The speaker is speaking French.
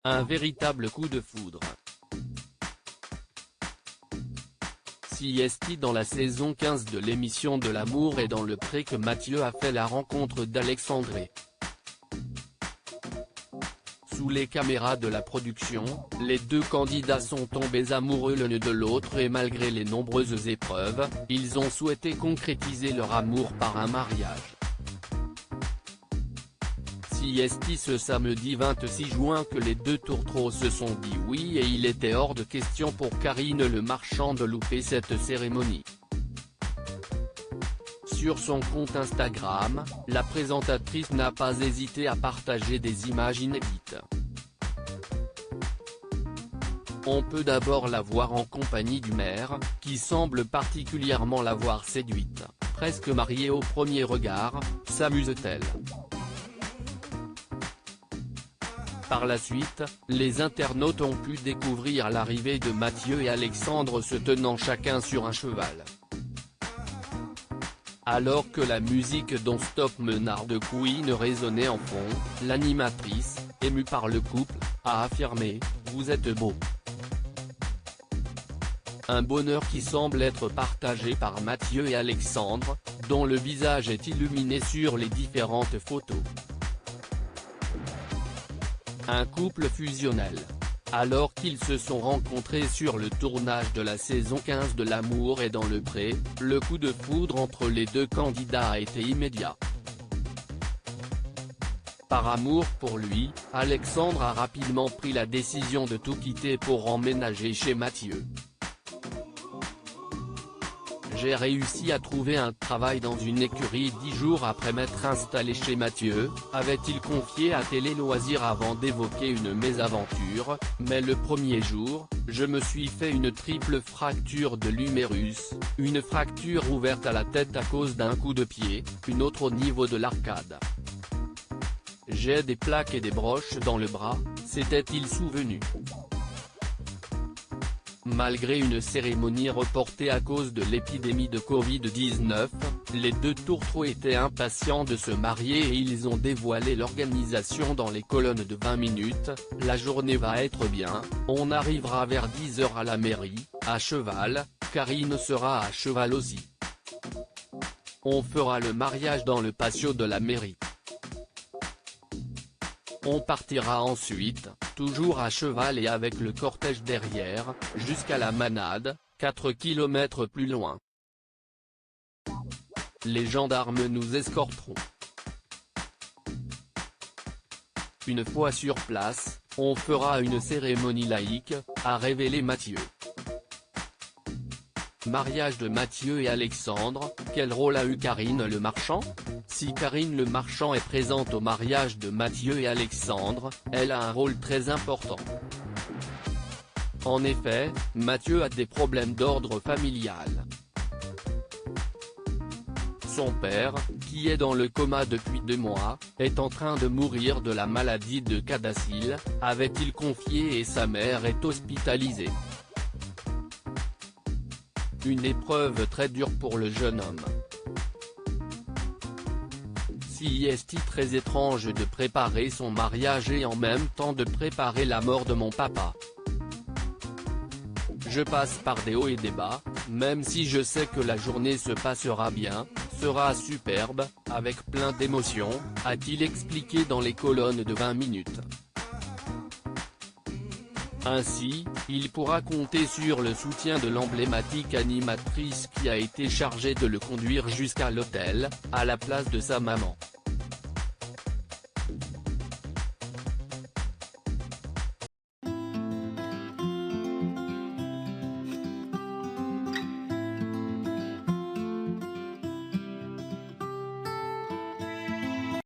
Un véritable coup de foudre. C'est dans la saison 15 de l'émission de l'amour et dans le pré que Mathieu a fait la rencontre d'Alexandre. Sous les caméras de la production, les deux candidats sont tombés amoureux l'un de l'autre et malgré les nombreuses épreuves, ils ont souhaité concrétiser leur amour par un mariage. C'est ce samedi 26 juin que les deux tourtereaux se sont dit oui et il était hors de question pour Karine Le Marchand de louper cette cérémonie. Sur son compte Instagram, la présentatrice n'a pas hésité à partager des images inédites. On peut d'abord la voir en compagnie du maire, qui semble particulièrement l'avoir séduite. Presque mariée au premier regard, s'amuse-t-elle? Par la suite, les internautes ont pu découvrir l'arrivée de Mathieu et Alexandre se tenant chacun sur un cheval. Alors que la musique Don't Stop Menard de Queen résonnait en fond, l'animatrice, émue par le couple, a affirmé « Vous êtes beaux ». Un bonheur qui semble être partagé par Mathieu et Alexandre, dont le visage est illuminé sur les différentes photos. Un couple fusionnel. Alors qu'ils se sont rencontrés sur le tournage de la saison 15 de l'amour et dans le pré, le coup de foudre entre les deux candidats a été immédiat. Par amour pour lui, Alexandre a rapidement pris la décision de tout quitter pour emménager chez Mathieu. J'ai réussi à trouver un travail dans une écurie 10 jours après m'être installé chez Mathieu, avait-il confié à Télé Loisirs avant d'évoquer une mésaventure, mais le premier jour, je me suis fait une triple fracture de l'humérus, une fracture ouverte à la tête à cause d'un coup de pied, une autre au niveau de l'arcade. J'ai des plaques et des broches dans le bras, s'était-il souvenu. Malgré une cérémonie reportée à cause de l'épidémie de Covid-19, les deux tourtereaux étaient impatients de se marier et ils ont dévoilé l'organisation dans les colonnes de 20 minutes, la journée va être bien, on arrivera vers 10 h à la mairie, à cheval, Karine sera à cheval aussi. On fera le mariage dans le patio de la mairie. On partira ensuite, toujours à cheval et avec le cortège derrière, jusqu'à la manade, 4 km plus loin. Les gendarmes nous escorteront. Une fois sur place, on fera une cérémonie laïque, a révélé Mathieu. Mariage de Mathieu et Alexandre, quel rôle a eu Karine Le Marchand? Si Karine Le Marchand est présente au mariage de Mathieu et Alexandre, elle a un rôle très important. En effet, Mathieu a des problèmes d'ordre familial. Son père, qui est dans le coma depuis 2 mois, est en train de mourir de la maladie de Cadacil, avait-il confié et sa mère est hospitalisée. Une épreuve très dure pour le jeune homme. C'est très étrange de préparer son mariage et en même temps de préparer la mort de mon papa. Je passe par des hauts et des bas, même si je sais que la journée se passera bien, sera superbe, avec plein d'émotions, a-t-il expliqué dans les colonnes de 20 minutes. Ainsi, il pourra compter sur le soutien de l'emblématique animatrice qui a été chargée de le conduire jusqu'à l'hôtel, à la place de sa maman.